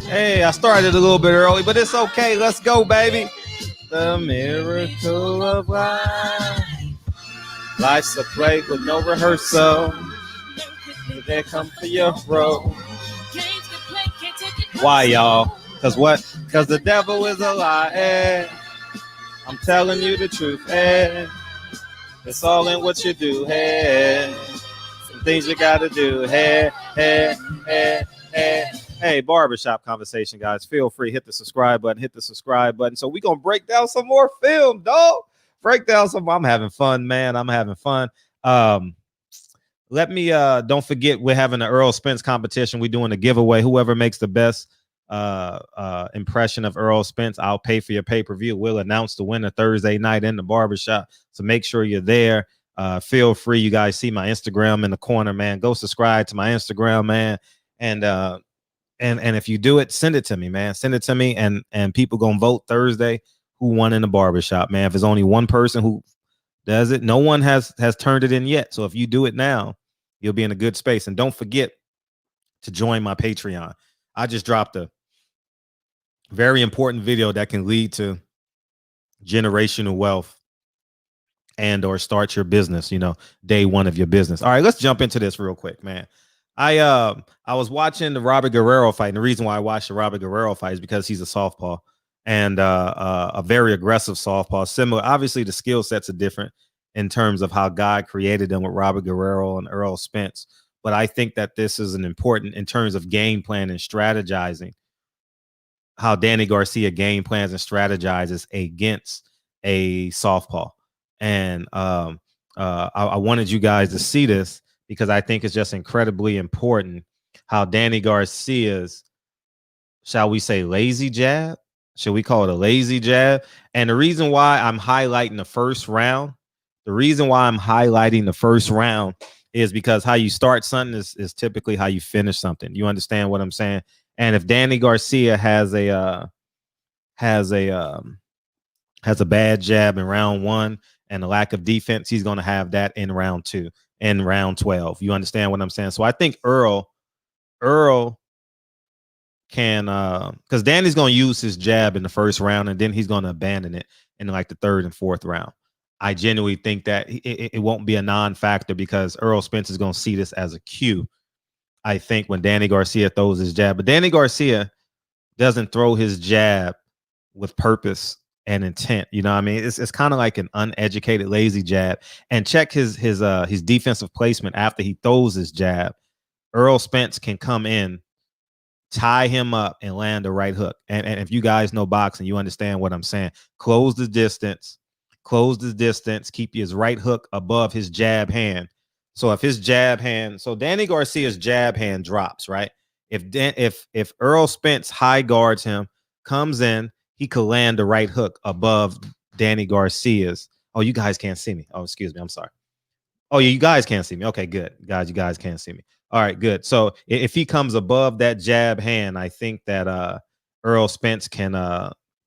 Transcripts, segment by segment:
Hey, I started a little bit early, but it's okay. Let's go, baby. The miracle of life. Life's a play with no rehearsal. They come for your role. Why, y'all? Because what? Because the devil is a lie. Eh? I'm telling you the truth. Eh? It's all in what you do. Hey, some things you got to do. Hey, hey, hey, hey. Hey, barbershop conversation, guys. Feel free, hit the subscribe button. So we gonna break down some more film, dog. Break down some. I'm having fun, man. I'm having fun. Let me don't forget we're having an Errol Spence competition. We're doing a giveaway. Whoever makes the best impression of Errol Spence, I'll pay for your pay-per-view. We'll announce the winner Thursday night in the barbershop. So make sure you're there. Feel free. You guys see my Instagram in the corner, man. Go subscribe to my Instagram, man. And if you do it, send it to me, man. Send it to me, and people gonna vote Thursday who won in the barbershop, man. If there's only one person who does it, no one has turned it in yet. So if you do it now, you'll be in a good space. And don't forget to join my Patreon. I just dropped a very important video that can lead to generational wealth and or start your business, day one of your business. All right, let's jump into this real quick, man. I was watching the Robert Guerrero fight, and the reason why I watched the Robert Guerrero fight is because he's a southpaw and a very aggressive southpaw. Similar, obviously, the skill sets are different in terms of how God created them with Robert Guerrero and Errol Spence. But I think that this is an important in terms of game plan and strategizing, how Danny Garcia game plans and strategizes against a southpaw. And I wanted you guys to see this, because I think it's just incredibly important how Danny Garcia's, shall we say, lazy jab? Should we call it a lazy jab? And the reason why I'm highlighting the first round, is because how you start something is typically how you finish something. You understand what I'm saying? And if Danny Garcia has a bad jab in round one and a lack of defense, he's going to have that in round two. In round 12. You understand what I'm saying? So I think Errol can, because Danny's going to use his jab in the first round, and then he's going to abandon it in like the third and fourth round. I genuinely think that it won't be a non-factor, because Errol Spence is going to see this as a cue, I think, when Danny Garcia throws his jab. But Danny Garcia doesn't throw his jab with purpose and intent. You know what I mean? It's kind of like an uneducated, lazy jab. And check his defensive placement after he throws his jab. Errol Spence can come in, tie him up, and land a right hook. And if you guys know boxing, you understand what I'm saying. Close the distance, keep his right hook above his jab hand. So if his jab hand, so Danny Garcia's jab hand drops, right? If Errol Spence high guards him, comes in, he could land the right hook above Danny Garcia's. Oh, you guys can't see me. Oh, excuse me. I'm sorry. Oh, you guys can't see me. Okay, good. Guys, you guys can't see me. All right, good. So if he comes above that jab hand, I think that Errol Spence can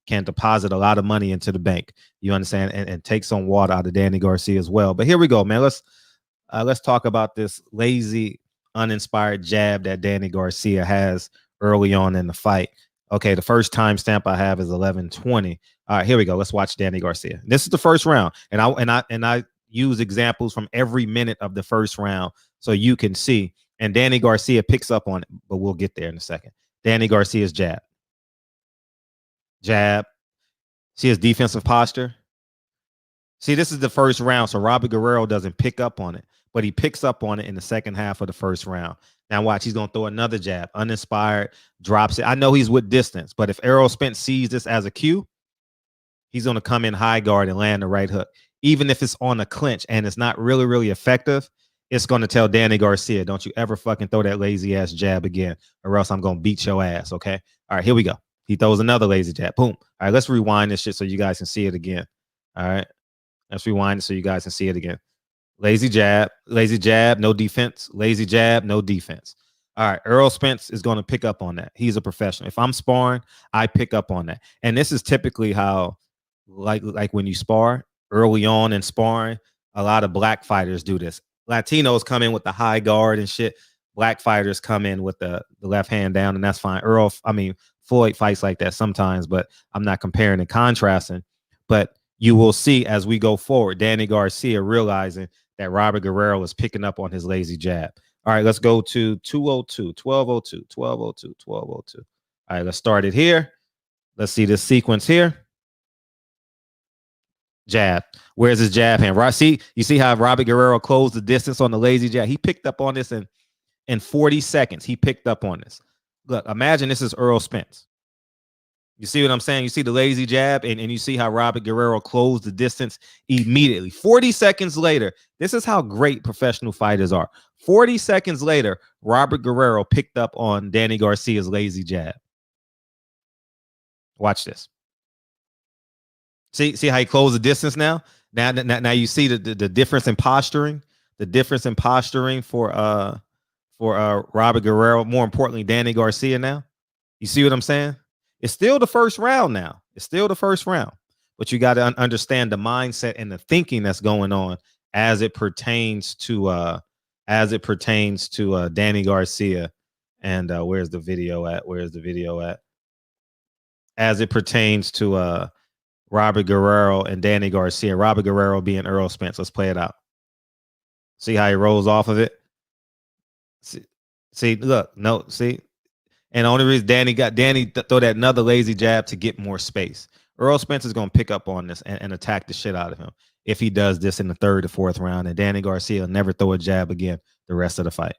deposit a lot of money into the bank. You understand? And take some water out of Danny Garcia as well. But here we go, man. Let's talk about this lazy, uninspired jab that Danny Garcia has early on in the fight. Okay, the first timestamp I have is 11:20. All right, here we go. Let's watch Danny Garcia. This is the first round, and I use examples from every minute of the first round so you can see. And Danny Garcia picks up on it, but we'll get there in a second. Danny Garcia's jab. See his defensive posture. See, this is the first round, so Robert Guerrero doesn't pick up on it, but he picks up on it in the second half of the first round. Now watch, he's going to throw another jab, uninspired, drops it. I know he's with distance, but if Errol Spence sees this as a cue, he's going to come in high guard and land the right hook. Even if it's on a clinch and it's not really, really effective, it's going to tell Danny Garcia, don't you ever fucking throw that lazy ass jab again, or else I'm going to beat your ass, okay? All right, here we go. He throws another lazy jab. Boom. All right, let's rewind this shit so you guys can see it again. All right, let's rewind it so you guys can see it again. Lazy jab, no defense. Lazy jab, no defense. All right, Errol Spence is going to pick up on that. He's a professional. If I'm sparring, I pick up on that. And this is typically how, like when you spar, early on in sparring, a lot of black fighters do this. Latinos come in with the high guard and shit, black fighters come in with the left hand down, and that's fine. Floyd fights like that sometimes, but I'm not comparing and contrasting. But you will see as we go forward, Danny Garcia realizing that Robert Guerrero is picking up on his lazy jab. All right, let's go to 202, 1202, 1202, 1202. All right, let's start it here. Let's see this sequence here. Jab. Where's his jab hand? Right. See, you see how Robert Guerrero closed the distance on the lazy jab. He picked up on this in 40 seconds. He picked up on this. Look, imagine this is Errol Spence. You see what I'm saying? You see the lazy jab, and you see how Robert Guerrero closed the distance immediately. 40 seconds later, this is how great professional fighters are. 40 seconds later, Robert Guerrero picked up on Danny Garcia's lazy jab. Watch this. See how he closed the distance now? Now you see the difference in posturing. The difference in posturing for Robert Guerrero. More importantly, Danny Garcia now. You see what I'm saying? It's still the first round now. It's still the first round. But you got to understand the mindset and the thinking that's going on as it pertains to Danny Garcia. And where's the video at? Where's the video at? As it pertains to Robert Guerrero and Danny Garcia. Robert Guerrero being Errol Spence. Let's play it out. See how he rolls off of it? See, look, no, see? And the only reason Danny throw that another lazy jab to get more space. Errol Spence is going to pick up on this and attack the shit out of him if he does this in the third or fourth round. And Danny Garcia will never throw a jab again the rest of the fight.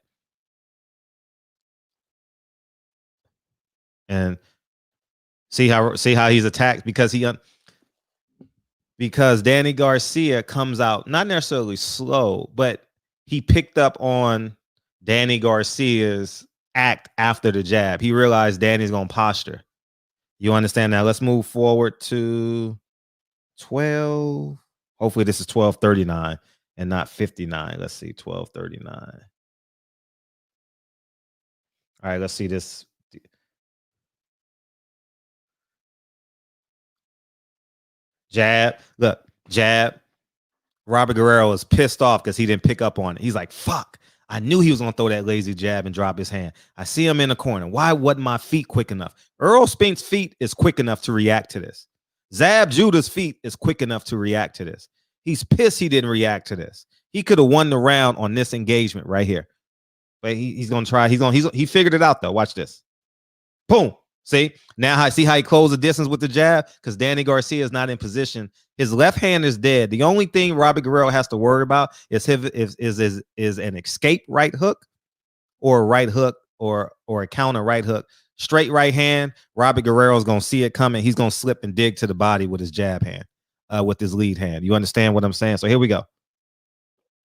And see how he's attacked because Danny Garcia comes out not necessarily slow, but he picked up on Danny Garcia's act after the jab. He realized Danny's going to posture. You understand now? Let's move forward to 12. Hopefully this is 12:39 and not 59. Let's see, 12:39. All right, let's see this. Jab. Look, jab. Robert Guerrero is pissed off because he didn't pick up on it. He's like, fuck. I knew he was going to throw that lazy jab and drop his hand. I see him in the corner. Why wasn't my feet quick enough? Errol Spence's feet is quick enough to react to this. Zab Judah's feet is quick enough to react to this. He's pissed he didn't react to this. He could have won the round on this engagement right here. But he's going to try. He figured it out, though. Watch this. Boom. See? Now see how he closed the distance with the jab? Because Danny Garcia is not in position. His left hand is dead. The only thing Robert Guerrero has to worry about is an escape right hook or a right hook or a counter right hook. Straight right hand, Robert Guerrero is going to see it coming. He's going to slip and dig to the body with his jab hand, with his lead hand. You understand what I'm saying? So here we go.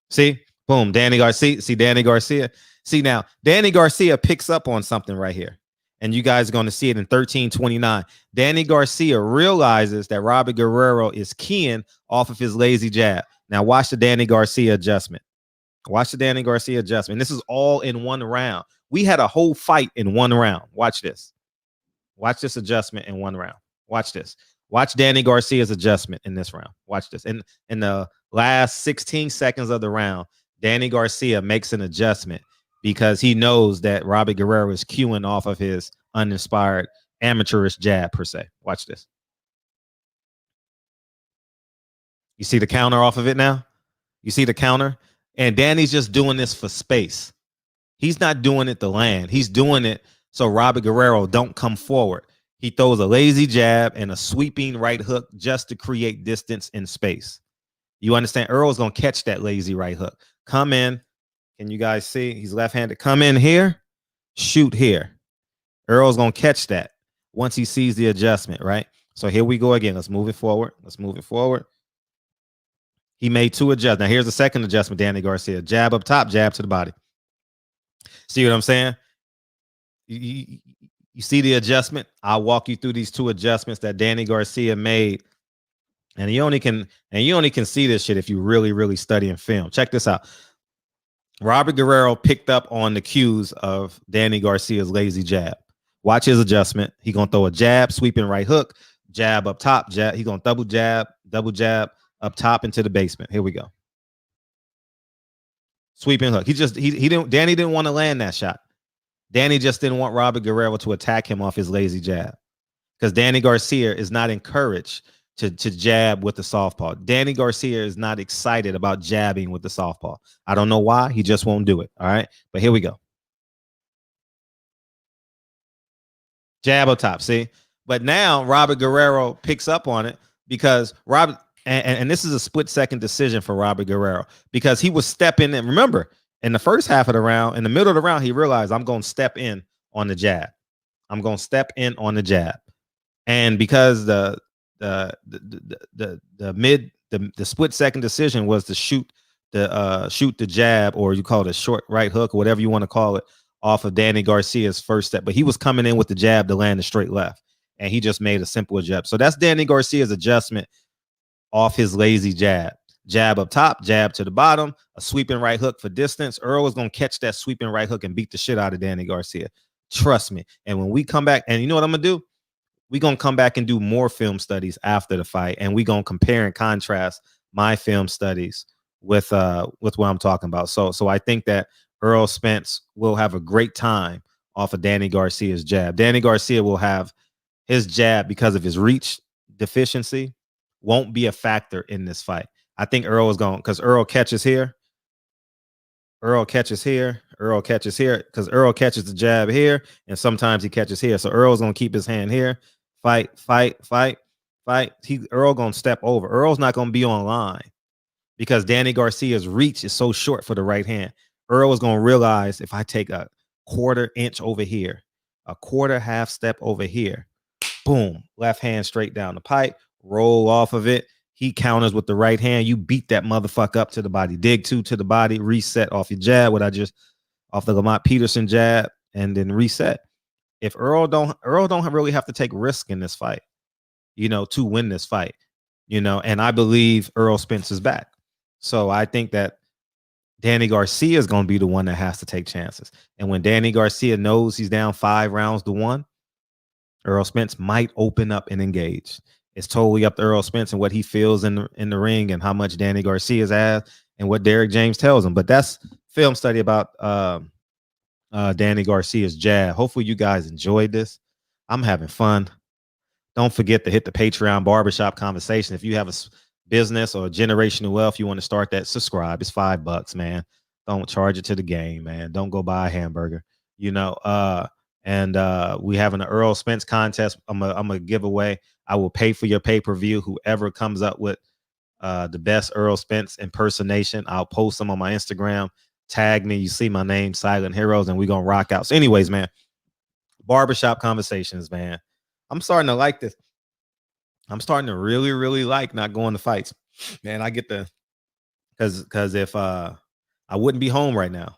See? Boom. Danny Garcia. See Danny Garcia? See now, Danny Garcia picks up on something right here. And you guys are going to see it in 13:29. Danny Garcia realizes that Robert Guerrero is keying off of his lazy jab. Now watch the Danny Garcia adjustment. Watch the Danny Garcia adjustment. This is all in one round. We had a whole fight in one round. Watch this. Watch this adjustment in one round. Watch this. Watch Danny Garcia's adjustment in this round. Watch this. In the last 16 seconds of the round, Danny Garcia makes an adjustment because he knows that Robert Guerrero is cueing off of his uninspired, amateurish jab, per se. Watch this. You see the counter off of it now? You see the counter? And Danny's just doing this for space. He's not doing it to land. He's doing it so Robert Guerrero don't come forward. He throws a lazy jab and a sweeping right hook just to create distance in space. You understand? Errol's going to catch that lazy right hook. Come in. Can you guys see? He's left-handed. Come in here, shoot here. Errol's going to catch that once he sees the adjustment, right? So here we go again. Let's move it forward. Let's move it forward. He made two adjustments. Now here's the second adjustment, Danny Garcia. Jab up top, jab to the body. See what I'm saying? You see the adjustment? I'll walk you through these two adjustments that Danny Garcia made. And you only can see this shit if you really, really study and film. Check this out. Robert Guerrero picked up on the cues of Danny Garcia's lazy jab. Watch his adjustment. He's going to throw a jab, sweeping right hook, jab up top, jab. He's going to double jab up top into the basement. Here we go. Sweeping hook. Danny didn't want to land that shot. Danny just didn't want Robert Guerrero to attack him off his lazy jab. Because Danny Garcia is not encouraged to jab with the southpaw. Danny Garcia is not excited about jabbing with the southpaw. I don't know why. He just won't do it. All right. But here we go. Jab up top. See? But now Robert Guerrero picks up on it because Robert, and this is a split second decision for Robert Guerrero because he was stepping in. Remember, in the first half of the round, in the middle of the round, he realized I'm going to step in on the jab. I'm going to step in on the jab. And because the split second decision was to shoot the jab, or you call it a short right hook, or whatever you want to call it, off of Danny Garcia's first step. But he was coming in with the jab to land the straight left, and he just made a simple jab. So that's Danny Garcia's adjustment off his lazy jab. Jab up top, jab to the bottom, a sweeping right hook for distance. Errol is going to catch that sweeping right hook and beat the shit out of Danny Garcia. Trust me. And when we come back, and you know what I'm going to do? We're going to come back and do more film studies after the fight, and we're going to compare and contrast my film studies with what I'm talking about. So I think that Errol Spence will have a great time off of Danny Garcia's jab. Danny Garcia will have his jab, because of his reach deficiency, won't be a factor in this fight. I think Errol is going, because Errol catches here. Errol catches here. Errol catches here because Errol catches the jab here, and sometimes he catches here. So Errol's going to keep his hand here. Fight. Errol going to step over. Errol's not going to be on line because Danny Garcia's reach is so short for the right hand. Errol is going to realize, if I take a quarter inch over here, a quarter half step over here, boom, left hand straight down the pipe, roll off of it. He counters with the right hand. You beat that motherfucker up to the body. Dig two to the body, reset off your jab, off the Lamont Peterson jab, and then reset. If Errol don't really have to take risk in this fight, to win this fight, and I believe Errol Spence is back. So I think that Danny Garcia is going to be the one that has to take chances. And when Danny Garcia knows he's down 5-1, Errol Spence might open up and engage. It's totally up to Errol Spence and what he feels in the ring, and how much Danny Garcia's has, and what Derek James tells him. But that's film study about Danny Garcia's jab. Hopefully you guys enjoyed this. I'm having fun. Don't forget to hit the Patreon Barbershop Conversation. If you have a business or generational wealth, you want to start that, subscribe. It's $5, man. Don't charge it to the game, man. Don't go buy a hamburger. And we having an Errol Spence contest. I'm a giveaway. I will pay for your pay-per-view. Whoever comes up with the best Errol Spence impersonation, I'll post them on my Instagram. Tag me. You see my name, Silent Heroes, and we're going to rock out. So anyways, man, Barbershop Conversations, man. I'm starting to like this. I'm starting to really, really like not going to fights. Man, I get because if I wouldn't be home right now,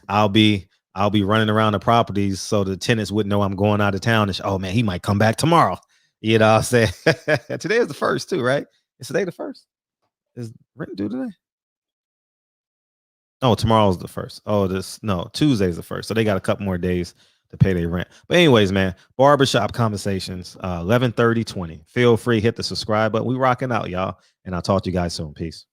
I'll be running around the properties so the tenants wouldn't know I'm going out of town. And oh man, he might come back tomorrow. You know what I'm saying? Today is the 1st too, right? Is today the 1st? Is rent due today? Oh, tomorrow's the 1st. Tuesday's the 1st. So they got a couple more days to pay their rent. But anyways, man, Barbershop Conversations, 11/30/20. Feel free, hit the subscribe button. We rocking out, y'all. And I'll talk to you guys soon. Peace.